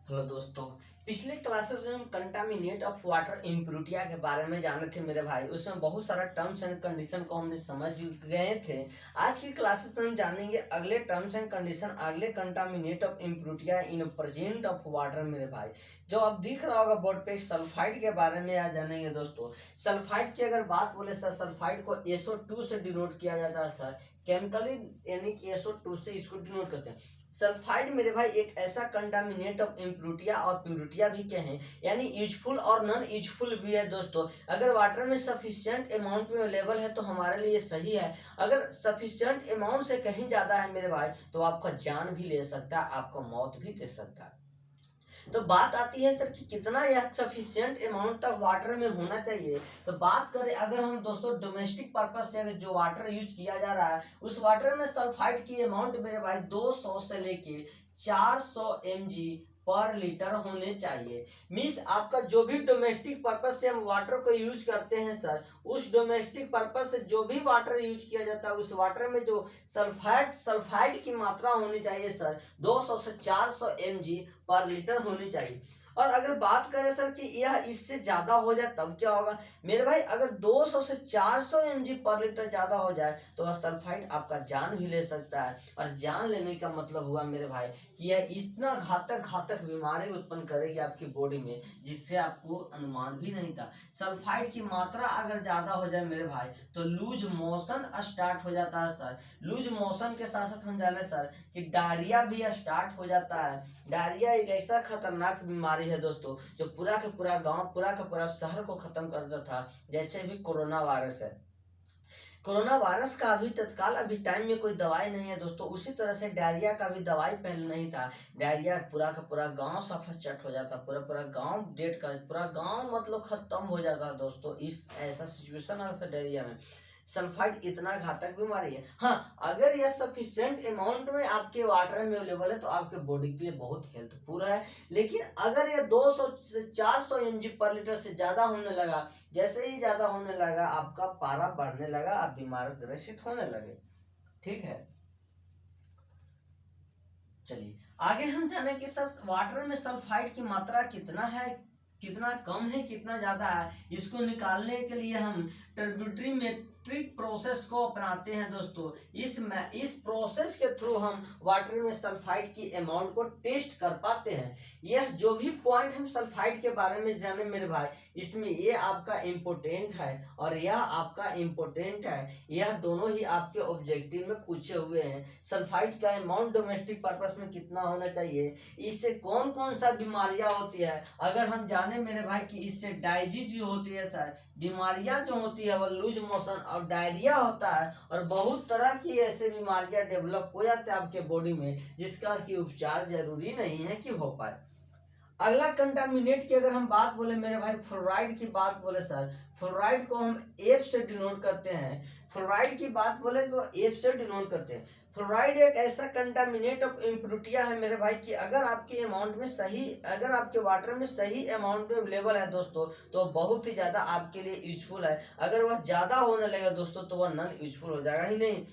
Hello दोस्तों। पिछले classes में हम कंटामिनेट ऑफ वाटर इम्प्यूरिटिया के बारे में जाने थे मेरे भाई। उसमें बहुत सारा टर्म्स एंड कंडीशन को हमने समझ गए थे। आज की क्लासेस में हम जानेंगे अगले टर्म्स एंड कंडीशन, अगले कंटामिनेट ऑफ इम्प्यूरिटिया इन प्रेजेंट ऑफ वाटर मेरे भाई। जो अब दिख रहा होगा बोर्ड पे, सल्फाइड के बारे में आज जानेंगे दोस्तों। सल्फाइड की अगर बात बोले सर, सल्फाइड को SO2 से डिनोट किया जाता है सर, केमिकली यानी कि SO2 से इसको डिनोट करते हैं। सल्फाइड मेरे भाई एक ऐसा कंटामिनेट ऑफ इम्प्यूरिटिया और प्यूरिटिया भी कहें, यानी यूजफुल और नॉन यूजफुल भी है दोस्तों। अगर वाटर में सफिशिएंट अमाउंट में अवेलेबल है तो हमारे लिए सही है, अगर सफिशिएंट अमाउंट से कहीं ज़्यादा है मेरे भाई तो आपका जान भी ले सकता है, आपको मौत भी दे सकता है। तो बात आती है सर कि कितना यह सफिशिएंट अमाउंट तक वाटर में होना चाहिए। तो बात करें अगर हम दोस्तों डोमेस्टिक पर्पज से जो वाटर यूज किया जा रहा है, उस वाटर में सल्फाइड की अमाउंट मेरे भाई 200 से लेके 400 mg पर लीटर होने चाहिए। मीन्स आपका जो भी डोमेस्टिक पर्पज से हम वाटर को यूज करते हैं सर, उस डोमेस्टिक पर्पज से जो भी वाटर यूज किया जाता है उस वाटर में जो सल्फाइड की मात्रा होनी चाहिए सर 200 से 400 mg पर लीटर होनी चाहिए। और अगर बात करें सर कि यह इससे ज्यादा हो जाए तब क्या होगा मेरे भाई, अगर 200 से 400 mg पर लीटर ज्यादा हो जाए तो वह सल्फाइड आपका जान भी ले सकता है। और जान लेने का मतलब हुआ मेरे भाई कि यह इतना घातक बीमारी उत्पन्न करेगी आपकी बॉडी में जिससे आपको अनुमान भी नहीं था। सल्फाइड की मात्रा अगर ज्यादा हो जाए मेरे भाई तो लूज मोशन स्टार्ट हो जाता है सर। लूज मोशन के साथ साथ हम जाने सर कि डायरिया भी स्टार्ट हो जाता है। डायरिया एक ऐसा खतरनाक बीमारी है दोस्तों जो पूरा का पूरा गांव, पूरा का पूरा शहर को खत्म कर देता था, जैसे भी कोरोना वायरस है। कोरोना वायरस का अभी तत्काल अभी टाइम में कोई दवाई नहीं है दोस्तों, उसी तरह से डायरिया का भी दवाई पहले नहीं था। डायरिया पूरा का पूरा गांव सफर चट हो जाता, पूरा पूरा गांव डेड का पूरा गांव मतलब खत्म हो जाता दोस्तों। इस ऐसा सिचुएशन आता था डायरिया में। सल्फाइड इतना घातक बीमारी है। हाँ, अगर यह सफिशिएंट अमाउंट में आपके वाटर में अवेलेबल है तो आपके बॉडी के लिए बहुत हेल्पफुल है। लेकिन अगर यह 200 से 400 mg पर लीटर से ज्यादा होने लगा, जैसे ही ज्यादा होने लगा आपका पारा बढ़ने लगा, आप बीमार ग्रसित होने लगे। ठीक है, चलिए आगे हम जाने कि सर वाटर में सल्फाइड की मात्रा कितना है, कितना कम है, कितना ज्यादा है। इसको निकालने के लिए हम टर्ब्यूट्रीमेट्रिक प्रोसेस को अपनाते हैं दोस्तों। इस प्रोसेस के थ्रू हम वाटर में सल्फाइड की अमाउंट को टेस्ट कर पाते हैं। यह जो भी पॉइंट हम सल्फाइड के बारे में जाने मेरे भाई, इसमें ये आपका इम्पोर्टेंट है और यह आपका इम्पोर्टेंट है। यह दोनों ही आपके ऑब्जेक्टिव में पूछे हुए हैं। सल्फाइड का अमाउंट डोमेस्टिक पर्पस में कितना होना चाहिए, इससे कौन कौन सा बीमारियां होती है। अगर हम जाने मेरे भाई कि इससे डाइजीज जो होती है सर, बीमारियां जो होती है वह लूज मोशन और डायरिया होता है, और बहुत तरह की ऐसे बीमारियां डेवलप हो जाते हैं आपके बॉडी में जिसका कि उपचार जरूरी नहीं है कि हो पाए। अगला कंटामिनेट की अगर हम बात बोले मेरे भाई, फ्लोराइड की बात बोले सर, फ्लोराइड को हम एफ से डिनोट करते हैं। फ्लोराइड की बात बोले तो एफ से डिनोट करते हैं। फ्लोराइड एक ऐसा कंटामिनेट ऑफ इम्प्यूरिटिया है मेरे भाई कि अगर आपके अमाउंट में सही, अगर आपके वाटर में सही अमाउंट में अवेलेबल है दोस्तों तो बहुत ही ज्यादा आपके लिए यूजफुल है। अगर वह ज्यादा होने लगेगा दोस्तों तो वह नॉन यूजफुल हो जाएगा ही नहीं।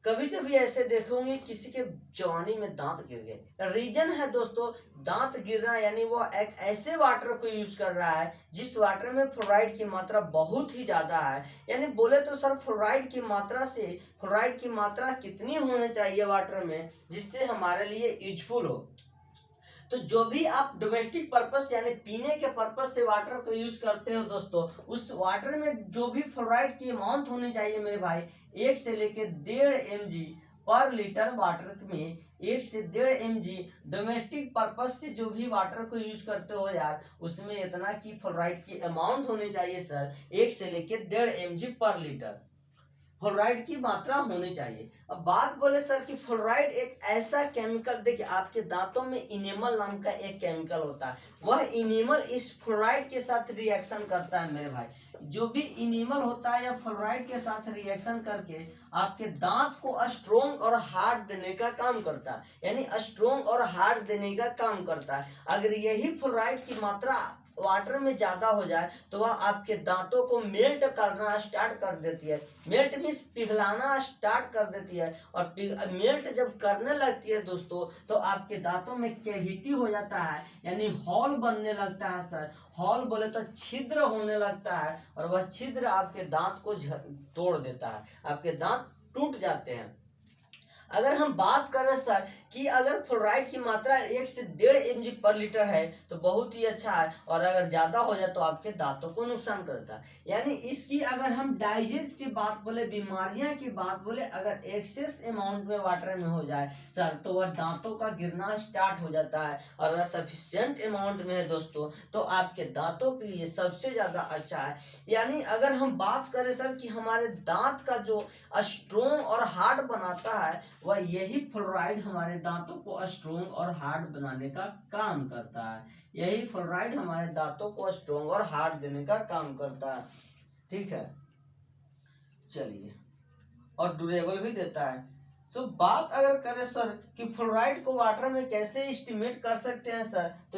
कभी कभी ऐसे देखोगे किसी के जवानी में दांत गिर गए, रीजन है दोस्तों दांत गिरना, यानी वो एक ऐसे वाटर को यूज कर रहा है जिस वाटर में फ्लोराइड की मात्रा बहुत ही ज्यादा है। यानी बोले तो सर फ्लोराइड की मात्रा कितनी होनी चाहिए वाटर में जिससे हमारे लिए यूजफुल हो। तो जो भी आप डोमेस्टिक पर्पस यानी पीने के पर्पस से वाटर को यूज करते हो दोस्तों, उस वाटर में जो भी फ्लोराइड की अमाउंट होनी चाहिए मेरे भाई 1 से लेके 1.5 mg पर लीटर वाटर में, 1 से 1.5 mg डोमेस्टिक पर्पस से जो भी वाटर को यूज करते हो यार, उसमें इतना की फ्लोराइड की अमाउंट होनी चाहिए सर 1 से लेके 1.5 mg पर लीटर फ्लोराइड की मात्रा होनी चाहिए। अब बात बोले सर कि फ्लोराइड एक ऐसा केमिकल, देखिए आपके दांतों में इनेमल नाम का एक केमिकल होता है, वह इनेमल इस फ्लोराइड के साथ रिएक्शन करता है मेरे भाई। जो भी इनेमल होता है या फ्लोराइड के साथ रिएक्शन करके आपके दांत को स्ट्रोंग और हार्ड देने का काम करता है, यानी स्ट्रोंग और हार्ड देने का काम करता है। अगर यही फ्लोराइड की मात्रा वाटर में ज़्यादा हो जाए तो वह आपके दांतों को मेल्ट करना स्टार्ट कर देती है। मेल्ट मीन्स पिघलाना स्टार्ट कर देती है, और मेल्ट जब करने लगती है दोस्तों तो आपके दांतों में कैविटी हो जाता है, यानी हॉल बनने लगता है सर। हॉल बोले तो छिद्र होने लगता है, और वह छिद्र आपके दांत को तोड़ देता है, आपके दांत टूट जाते हैं। अगर हम बात करें सर कि अगर फ्लोराइड की मात्रा 1 से 1.5 mg पर लीटर है तो बहुत ही अच्छा है, और अगर ज़्यादा हो जाए तो आपके दांतों को नुकसान करता है। यानी इसकी अगर हम डाइजेस्ट की बात बोले, बीमारियां की बात बोले, अगर एक्सेस अमाउंट में वाटर में हो जाए सर तो वह दांतों का गिरना स्टार्ट हो जाता है, और अगर सफिशियंट अमाउंट में है दोस्तों तो आपके दांतों के लिए सबसे ज़्यादा अच्छा है। यानी अगर हम बात करें सर कि हमारे दांत का जो स्ट्रोंग और हार्ड बनाता है वह यही फ्लोराइड हमारे दांतों को स्ट्रोंग और हार्ड बनाने का काम करता है। यही फ्लोराइड हमारे दांतों को स्ट्रोंग और हार्ड देने का काम करता है। ठीक है, चलिए, और ड्यूरेबल भी देता है। तो बात अगर करें सर कि फ्लोराइड को वाटर में कैसे एस्टिमेट कर सकते हैं सर, तो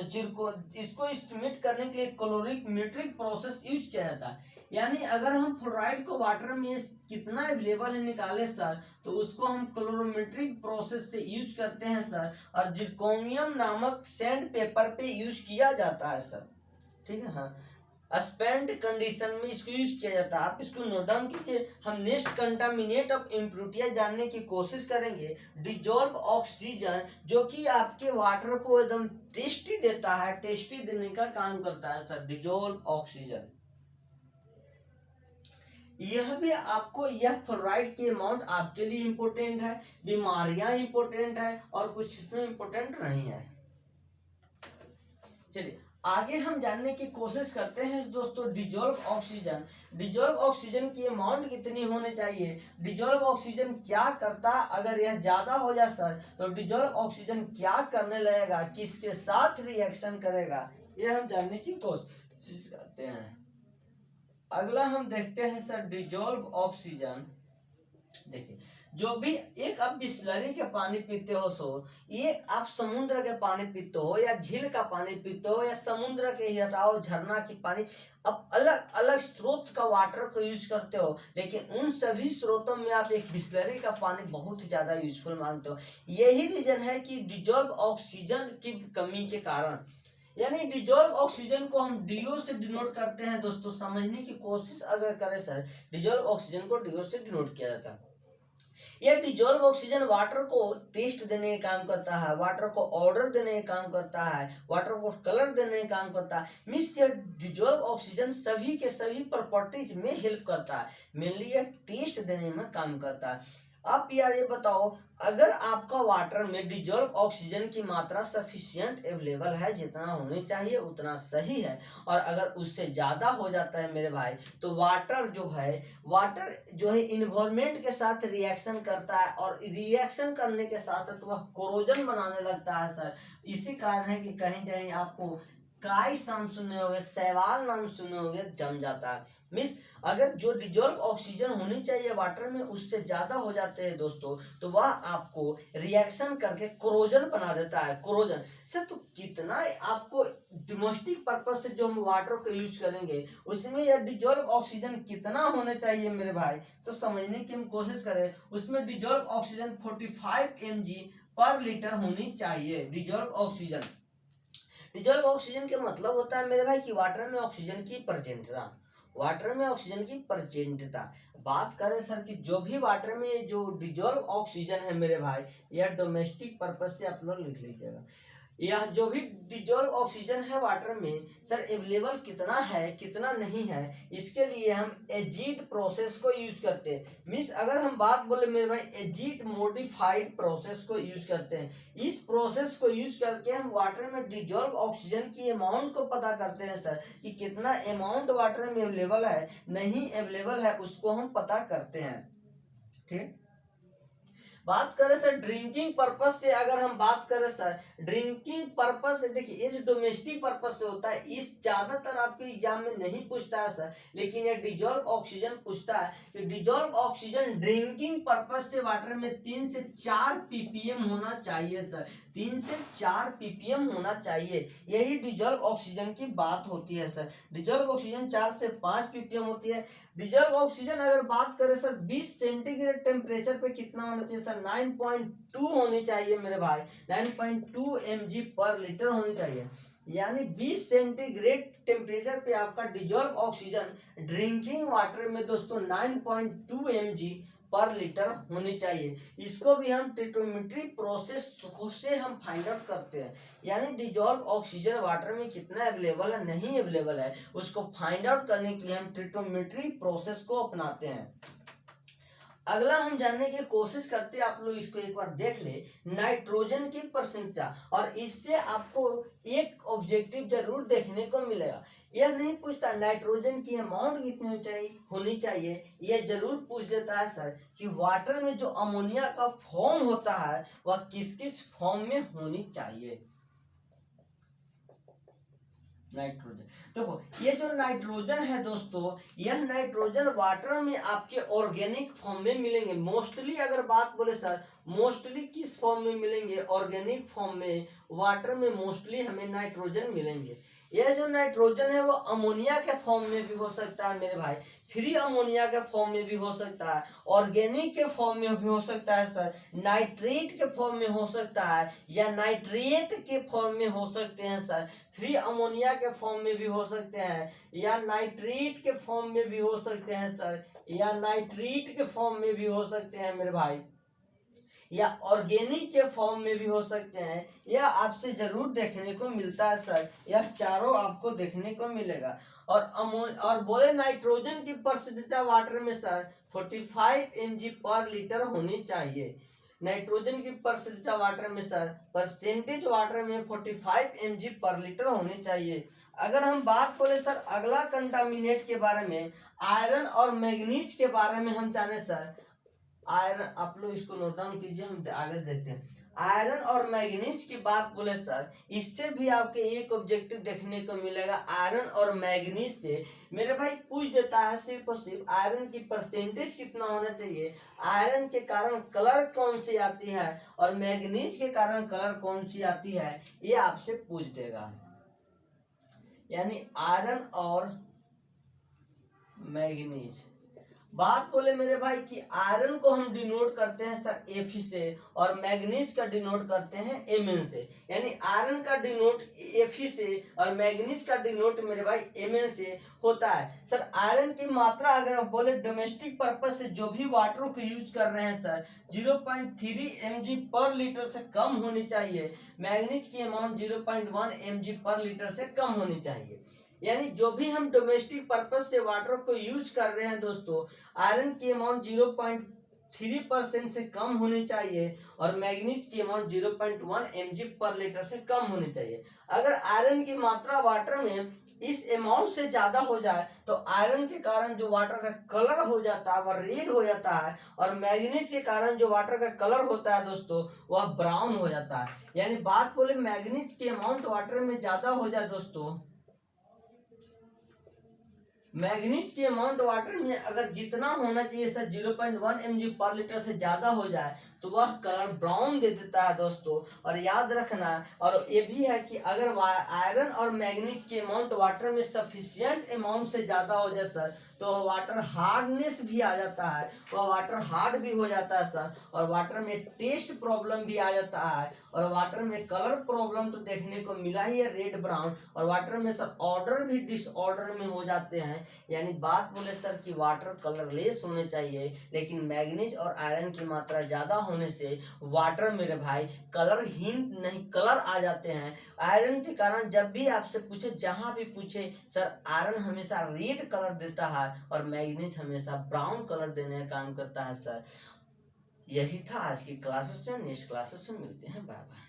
इसको एस्टिमेट करने के लिए कैलोरीमेट्रिक प्रोसेस यूज किया जाता है। यानी अगर हम फ्लोराइड को वाटर में कितना अवेलेबल है निकाले सर तो उसको हम कैलोरीमेट्रिक प्रोसेस से यूज करते हैं सर, और जिरकोनियम नामक सैंड पेपर पे यूज किया जाता है सर। ठीक है, हाँ, स्पेंट कंडीशन में इसको यूज किया जाता है। आप इसको नोट डाउन कीजिए। हम नेक्स्ट कंटामिनेट ऑफ इम्प्योरिटियां जानने की कोशिश करेंगे। डिजॉल्व ऑक्सीजन, जो कि आपके वाटर को एकदम टेस्टी देता है, टेस्टी देने का काम करता है सर, डिजॉल्व ऑक्सीजन। यह भी आपको, यह फ्लोराइड के अमाउंट आपके लिए इंपॉर्टेंट है, बीमारियां इंपॉर्टेंट है, और कुछ इसमें इंपॉर्टेंट नहीं है। चलिए आगे हम जानने की कोशिश करते हैं दोस्तों डिजॉल्व ऑक्सीजन। डिजॉल्व ऑक्सीजन की अमाउंट कितनी होनी चाहिए, डिजॉल्व ऑक्सीजन क्या करता, अगर यह ज्यादा हो जाए सर तो डिजॉल्व ऑक्सीजन क्या करने लगेगा, किसके साथ रिएक्शन करेगा, यह हम जानने की कोशिश करते हैं। अगला हम देखते हैं सर डिजॉल्व ऑक्सीजन। देखिए, जो भी एक आप बिस्लरी के पानी पीते हो सो, ये आप समुद्र के पानी पीते हो या झील का पानी पीते हो या समुद्र के हिटाओ झरना की पानी, अब अलग अलग स्रोत का वाटर को यूज करते हो, लेकिन उन सभी स्रोतों में आप एक बिस्लरी का पानी बहुत ज्यादा यूजफुल मानते हो। यही रीजन है कि डिजॉल्व ऑक्सीजन की कमी के कारण, यानी डिजॉल्व ऑक्सीजन को हम डीओ से डिनोट करते हैं दोस्तों। समझने की कोशिश अगर करें सर, डिजॉल्व ऑक्सीजन को डीओ से डिनोट किया जाता है। यह डिजॉल्व ऑक्सीजन वाटर को टेस्ट देने का काम करता है, वाटर को ऑर्डर देने का काम करता है, वाटर को कलर देने का काम करता है। मीन्स यह डिजॉल्व ऑक्सीजन सभी के सभी प्रॉपर्टीज में हेल्प करता है, मेनली यह टेस्ट देने में काम करता है। आप यार ये बताओ, अगर आपका वाटर में डिजॉल्व ऑक्सीजन की मात्रा सफिशिएंट अवेलेबल है, जितना होनी चाहिए उतना सही है, और अगर उससे ज़्यादा हो जाता है मेरे भाई तो वाटर जो है इन्वायरमेंट के साथ रिएक्शन करता है, और रिएक्शन करने के साथ साथ वह कोरोजन बनाने लगता है सर। इसी कारण है कि कहीं कहीं आपको काई नाम सुने होंगे, शैवाल नाम सुने होंगे, जम जाता है। मीन्स अगर जो डिजॉल्व ऑक्सीजन होनी चाहिए वाटर में उससे ज्यादा हो जाते हैं दोस्तों तो वह आपको रिएक्शन करके कोरोजन बना देता है। कोरोजन सर, तो कितना आपको डोमेस्टिक पर्पज से जो हम वाटर को यूज करेंगे उसमें यह डिजॉल्व ऑक्सीजन कितना होना चाहिए मेरे भाई, तो समझने की हम कोशिश करें। उसमें डिजॉल्व ऑक्सीजन 45 mg पर लीटर होनी चाहिए। डिजॉल्व ऑक्सीजन के मतलब होता है मेरे भाई कि वाटर में ऑक्सीजन की प्रेजेंटता, वाटर में ऑक्सीजन की प्रेजेंटता। बात करें सर कि जो भी वाटर में जो डिजॉल्व ऑक्सीजन है मेरे भाई, यह डोमेस्टिक पर्पज से आप लोग लिख लीजिएगा। यह जो भी डिजॉल्व ऑक्सीजन है वाटर में सर अवेलेबल कितना है कितना नहीं है, इसके लिए हम एजिड प्रोसेस को यूज करते हैं। मीन्स अगर हम बात बोले मेरे भाई एजिड मोडिफाइड प्रोसेस को यूज करते हैं। इस प्रोसेस को यूज करके हम वाटर में डिजॉल्व ऑक्सीजन की अमाउंट को पता करते हैं सर, कि कितना अमाउंट वाटर में अवेलेबल है नहीं अवेलेबल है, उसको हम पता करते हैं। ठीक, बात करें सर ड्रिंकिंग पर्पस से, अगर हम बात करें सर ड्रिंकिंग पर्पस से, देखिए ये जो डोमेस्टिक पर्पस से होता है इस ज्यादातर आपके एग्जाम में नहीं पूछता है सर, लेकिन ये डिजॉल्व ऑक्सीजन पूछता है कि डिजॉल्व ऑक्सीजन ड्रिंकिंग पर्पस से वाटर में 3 से 4 ppm होना चाहिए सर। 3 से 4 ppm होना चाहिए। यही डिजॉल्व ऑक्सीजन की बात होती है सर। डिजॉल्व ऑक्सीजन 4 से 5 ppm होती है। डिजॉल्व ऑक्सीजन अगर बात करें सर 20 सेंटीग्रेड टेम्परेचर पे कितना होना चाहिए सर, 9.2 होनी चाहिए मेरे भाई, 9.2 mg पर लीटर होनी चाहिए। यानी 20 सेंटीग्रेड टेम्परेचर पे आपका डिजॉल्व ऑक्सीजन ड्रिंकिंग वाटर में दोस्तों 9.2 mg पर लीटर होनी चाहिए। इसको भी हम टेट्रोमेट्री प्रोसेस से हम फाइंड आउट करते हैं। यानी डिजॉल्व ऑक्सीजन वाटर में कितना अवेलेबल है, नहीं अवेलेबल है, उसको फाइंड आउट करने के लिए हम टेट्रोमेट्री प्रोसेस को अपनाते हैं। अगला हम जानने की कोशिश करते हैं, आप लोग इसको एक बार देख ले, नाइट्रोजन की प्रशंसा। और इससे आपको एक ऑब्जेक्टिव जरूर देखने को मिलेगा। यह नहीं पूछता नाइट्रोजन की अमाउंट कितनी होनी चाहिए, यह जरूर पूछ देता है सर कि वाटर में जो अमोनिया का फॉर्म होता है वह किस किस फॉर्म में होनी चाहिए। नाइट्रोजन देखो, ये जो नाइट्रोजन है दोस्तों, यह नाइट्रोजन वाटर में आपके ऑर्गेनिक फॉर्म में मिलेंगे। मोस्टली अगर बात बोले सर, मोस्टली किस फॉर्म में मिलेंगे, ऑर्गेनिक फॉर्म में वाटर में मोस्टली हमें नाइट्रोजन मिलेंगे। यह जो नाइट्रोजन है वो अमोनिया के फॉर्म में भी हो सकता है मेरे भाई, फ्री अमोनिया के फॉर्म में भी हो सकता है, ऑर्गेनिक के फॉर्म में भी हो सकता है सर, नाइट्रेट के फॉर्म में हो सकता है, या नाइट्रेट के फॉर्म में हो सकते हैं सर, फ्री अमोनिया के फॉर्म में भी हो सकते हैं, या नाइट्रेट के फॉर्म में भी हो सकते हैं सर, या नाइट्रेट के फॉर्म में भी हो सकते हैं मेरे भाई, या ऑर्गेनिक के फॉर्म में भी हो सकते हैं। यह आपसे जरूर देखने को मिलता है सर, यह चारों आपको देखने को मिलेगा। और बोले नाइट्रोजन की प्रसिद्धता वाटर में सर 45 mg पर लीटर होनी चाहिए। नाइट्रोजन की प्रसिद्धता वाटर में सर परसेंटेज वाटर में 45 mg पर लीटर होनी चाहिए। अगर हम बात बोले सर अगला कंटामिनेट के बारे में, आयरन और मैग्नीज के बारे में हम जाने सर। आयरन, आप लोग इसको नोट डाउन कीजिए, हम आगे देखते हैं। आयरन और मैग्नीज की बात बोले सर, इससे भी आपके एक ऑब्जेक्टिव देखने को मिलेगा। आयरन और मैग्नीज से मेरे भाई पूछ देता है सिर्फ और सिर्फ आयरन की परसेंटेज कितना होना चाहिए, आयरन के कारण कलर कौन सी आती है और मैग्नीज के कारण कलर कौन सी आती है, ये आपसे पूछ देगा। यानी आयरन और मैग्नीज बात बोले मेरे भाई कि आयरन को हम डिनोट करते हैं सर Fe से और मैग्नीज का डिनोट करते हैं Mn से। यानी आयरन का डिनोट Fe से और मैग्नीज का डिनोट मेरे भाई Mn से होता है। सर आयरन की मात्रा अगर हम बोले डोमेस्टिक पर्पज से जो भी वाटर को यूज कर रहे हैं सर 0.3 mg पर लीटर से कम होनी चाहिए। मैग्नीज की अमाउंट 0.1 mg पर लीटर से कम होनी चाहिए। यानी जो भी हम डोमेस्टिक पर्पज से वाटर को यूज कर रहे हैं दोस्तों, आयरन की अमाउंट 0.3% से कम होनी चाहिए और मैग्नीज की अमाउंट 0.1 mg पर लीटर से कम होनी चाहिए। अगर आयरन की मात्रा वाटर में इस अमाउंट से ज्यादा हो जाए तो आयरन के कारण जो वाटर का कलर हो जाता है वह रेड हो जाता है और मैग्नीज के कारण जो वाटर का कलर होता है दोस्तों वह ब्राउन हो जाता है। यानी बात बोले मैग्नीज की अमाउंट वाटर में ज्यादा हो जाए दोस्तों, मैग्नीज की अमाउंट वाटर में अगर जितना होना चाहिए सर 0.1 mg पर लीटर से ज्यादा हो जाए तो वह कलर ब्राउन दे देता है दोस्तों। और याद रखना, और ये भी है कि अगर आयरन और मैग्नीज की अमाउंट वाटर में सफिशिएंट अमाउंट से ज्यादा हो जाए सर तो वाटर हार्डनेस भी आ जाता है, वह वाटर हार्ड भी हो जाता है सर, और वाटर में टेस्ट प्रॉब्लम भी आ जाता है, और वाटर में कलर प्रॉब्लम तो देखने को मिला ही है रेड ब्राउन, और वाटर में सर ऑर्डर भी डिसऑर्डर में हो जाते हैं। यानी बात बोले सर कि वाटर कलरलेस होने चाहिए, लेकिन मैग्नीज और आयरन की मात्रा ज्यादा होने से वाटर मेरे भाई कलरहीन नहीं, कलर आ जाते हैं। आयरन के कारण जब भी आपसे पूछे, जहां भी पूछे सर आयरन हमेशा रेड कलर देता है और मैग्नीज हमेशा ब्राउन कलर देने का काम करता है सर। यही था आज की क्लासेस में, नेक्स्ट क्लासेस में मिलते हैं, बाय बाय।